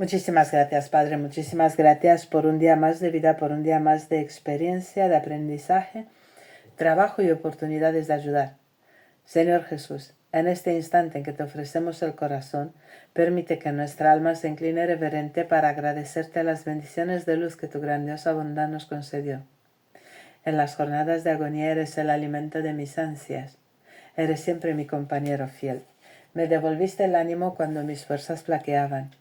Muchísimas gracias, Padre. Muchísimas gracias por un día más de vida, por un día más de experiencia, de aprendizaje, trabajo y oportunidades de ayudar. Señor Jesús, en este instante en que te ofrecemos el corazón, permite que nuestra alma se incline reverente para agradecerte las bendiciones de luz que tu grandiosa bondad nos concedió. En las jornadas de agonía eres el alimento de mis ansias. Eres siempre mi compañero fiel. Me devolviste el ánimo cuando mis fuerzas flaqueaban.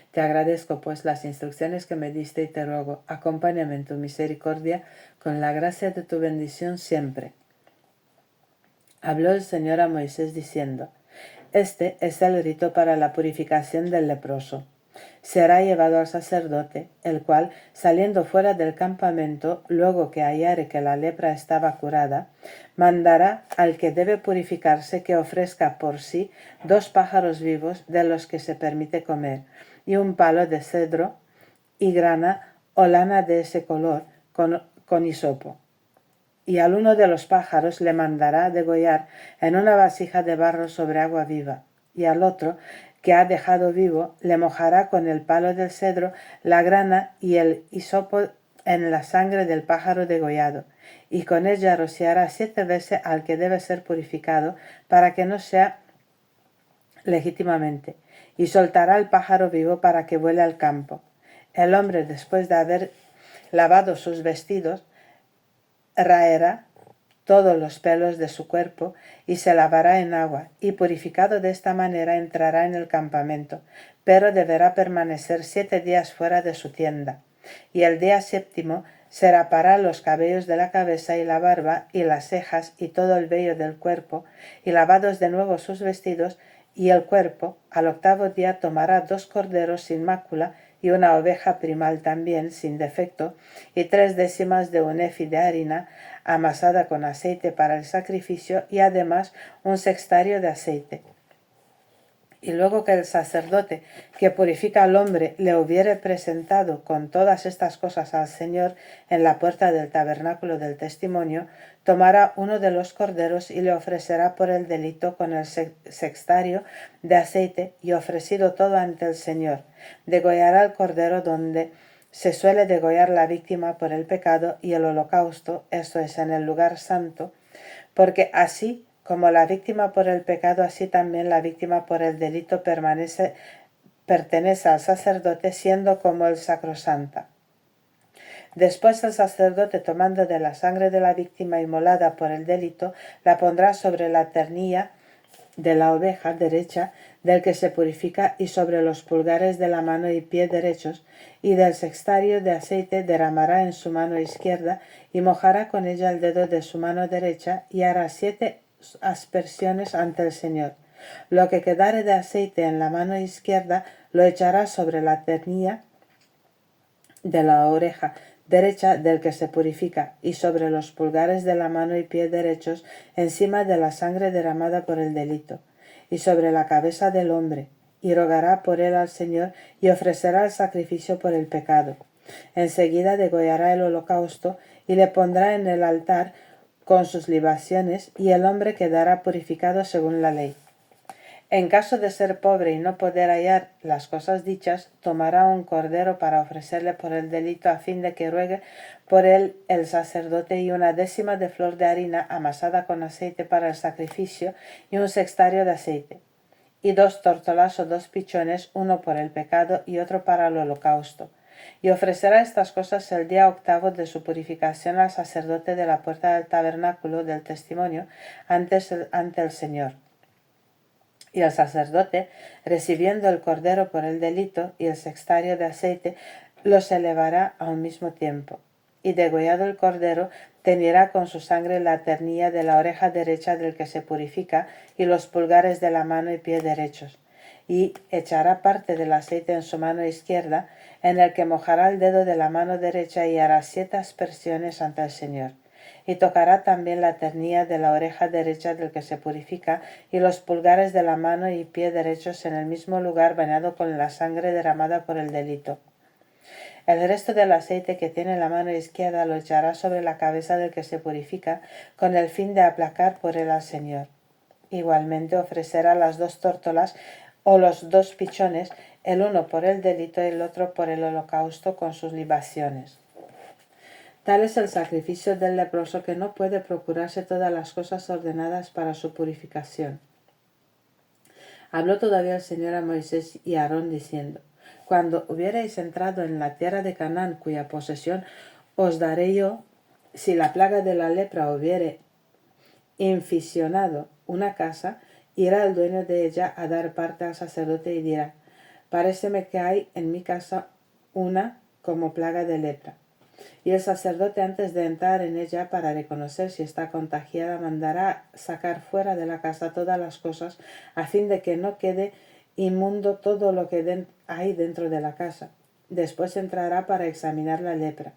Te agradezco pues las instrucciones que me diste y te ruego, acompáñame en tu misericordia con la gracia de tu bendición siempre. Habló el Señor a Moisés diciendo: Este es el rito para la purificación del leproso. Será llevado al sacerdote, el cual, saliendo fuera del campamento, luego que hallare que la lepra estaba curada, mandará al que debe purificarse que ofrezca por sí 2 pájaros vivos de los que se permite comer, y un palo de cedro y grana o lana de ese color con hisopo. Y al uno de los pájaros le mandará degollar en una vasija de barro sobre agua viva, y al otro, que ha dejado vivo, le mojará con el palo del cedro la grana y el hisopo en la sangre del pájaro degollado, y con ella rociará 7 veces al que debe ser purificado, para que no sea legítimamente, y soltará el pájaro vivo para que vuele al campo. El hombre, después de haber lavado sus vestidos, raerá todos los pelos de su cuerpo y se lavará en agua, y purificado de esta manera entrará en el campamento, pero deberá permanecer 7 días fuera de su tienda. Y el día 7º se rapará los cabellos de la cabeza y la barba y las cejas y todo el vello del cuerpo, y lavados de nuevo sus vestidos y el cuerpo, al 8º día tomará 2 corderos sin mácula y una oveja primal también sin defecto, y 3 décimas de un efi de harina amasada con aceite para el sacrificio, y además un sextario de aceite. Y luego que el sacerdote que purifica al hombre le hubiere presentado con todas estas cosas al Señor en la puerta del tabernáculo del testimonio, tomará uno de los corderos y le ofrecerá por el delito con el sextario de aceite, y ofrecido todo ante el Señor, degollará el cordero donde se suele degollar la víctima por el pecado y el holocausto, esto es, en el lugar santo, porque así como la víctima por el pecado, así también la víctima por el delito pertenece al sacerdote, siendo como el sacrosanta. Después el sacerdote, tomando de la sangre de la víctima inmolada por el delito, la pondrá sobre la ternilla de la oveja derecha del que se purifica y sobre los pulgares de la mano y pie derechos, y del sextario de aceite derramará en su mano izquierda y mojará con ella el dedo de su mano derecha, y hará 7 aspersiones ante el Señor. Lo que quedare de aceite en la mano izquierda lo echará sobre la ternilla de la oreja derecha del que se purifica, y sobre los pulgares de la mano y pie derechos, encima de la sangre derramada por el delito, y sobre la cabeza del hombre, y rogará por él al Señor, y ofrecerá el sacrificio por el pecado. Enseguida degollará el holocausto, y le pondrá en el altar con sus libaciones, y el hombre quedará purificado según la ley. En caso de ser pobre y no poder hallar las cosas dichas, tomará un cordero para ofrecerle por el delito, a fin de que ruegue por él el sacerdote, y 1 décima de flor de harina amasada con aceite para el sacrificio, y un sextario de aceite, y 2 tórtolas o 2 pichones, uno por el pecado y otro para el holocausto. Y ofrecerá estas cosas el día 8º de su purificación al sacerdote de la puerta del tabernáculo del testimonio ante el Señor. Y el sacerdote, recibiendo el cordero por el delito y el sextario de aceite, los elevará a un mismo tiempo. Y degollado el cordero, teñirá con su sangre la ternilla de la oreja derecha del que se purifica y los pulgares de la mano y pie derechos. Y echará parte del aceite en su mano izquierda, en el que mojará el dedo de la mano derecha, y hará 7 aspersiones ante el Señor. Y tocará también la ternilla de la oreja derecha del que se purifica y los pulgares de la mano y pie derechos en el mismo lugar bañado con la sangre derramada por el delito. El resto del aceite que tiene en la mano izquierda lo echará sobre la cabeza del que se purifica, con el fin de aplacar por él al Señor. Igualmente ofrecerá las 2 tórtolas o los 2 pichones, el uno por el delito y el otro por el holocausto con sus libaciones. Tal es el sacrificio del leproso que no puede procurarse todas las cosas ordenadas para su purificación. Habló todavía el Señor a Moisés y a Aarón diciendo: Cuando hubiereis entrado en la tierra de Canaán, cuya posesión os daré yo, si la plaga de la lepra hubiere inficionado una casa, irá el dueño de ella a dar parte al sacerdote y dirá: Paréceme que hay en mi casa una como plaga de lepra. Y el sacerdote, antes de entrar en ella para reconocer si está contagiada, mandará sacar fuera de la casa todas las cosas, a fin de que no quede inmundo todo lo que hay dentro de la casa. Después entrará para examinar la lepra,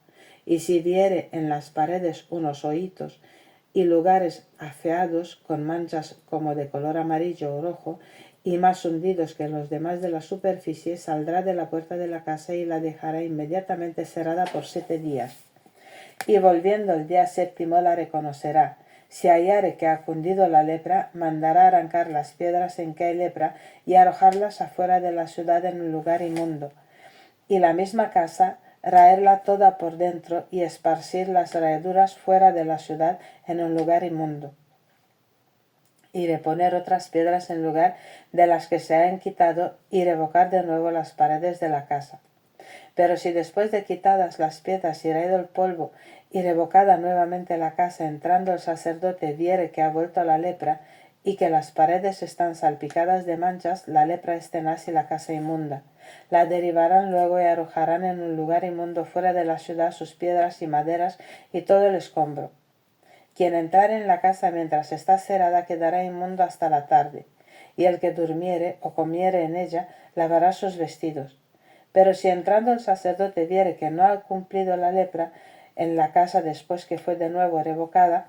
y si viere en las paredes unos hoyitos y lugares afeados con manchas como de color amarillo o rojo, y más hundidos que los demás de la superficie, saldrá de la puerta de la casa y la dejará inmediatamente cerrada por 7 días. Y volviendo el día séptimo la reconocerá. Si hallare que ha cundido la lepra, mandará arrancar las piedras en que hay lepra y arrojarlas afuera de la ciudad en un lugar inmundo. Y la misma casa, raerla toda por dentro y esparcir las raeduras fuera de la ciudad en un lugar inmundo. Y de poner otras piedras en lugar de las que se han quitado y revocar de nuevo las paredes de la casa. Pero si después de quitadas las piedras y raído el polvo y revocada nuevamente la casa, entrando el sacerdote viere que ha vuelto la lepra y que las paredes están salpicadas de manchas, la lepra es tenaz y la casa inmunda. La derivarán luego y arrojarán en un lugar inmundo fuera de la ciudad sus piedras y maderas y todo el escombro. Quien entrare en la casa mientras está cerrada quedará inmundo hasta la tarde, y el que durmiere o comiere en ella lavará sus vestidos. Pero si entrando el sacerdote viere que no ha cumplido la lepra en la casa después que fue de nuevo revocada,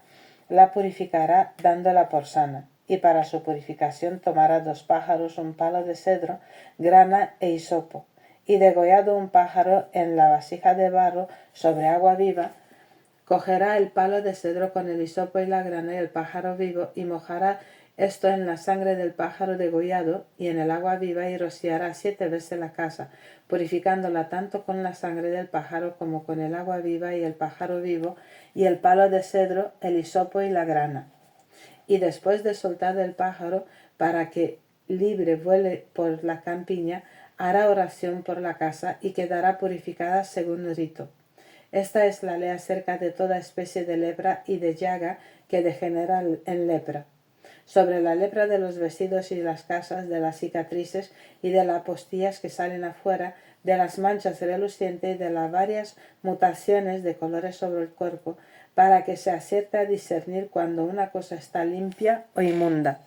la purificará dándola por sana. Y para su purificación tomará 2 pájaros, un palo de cedro, grana e hisopo, y degollado un pájaro en la vasija de barro sobre agua viva, cogerá el palo de cedro con el hisopo y la grana y el pájaro vivo, y mojará esto en la sangre del pájaro degollado y en el agua viva, y rociará 7 veces la casa, purificándola tanto con la sangre del pájaro como con el agua viva y el pájaro vivo, y el palo de cedro, el hisopo y la grana. Y después de soltar el pájaro, para que libre vuele por la campiña, hará oración por la casa y quedará purificada según el rito. Esta es la ley acerca de toda especie de lepra y de llaga que degenera en lepra. Sobre la lepra de los vestidos y las casas, de las cicatrices y de las postillas que salen afuera, de las manchas relucientes y de las varias mutaciones de colores sobre el cuerpo, para que se acierte a discernir cuando una cosa está limpia o inmunda.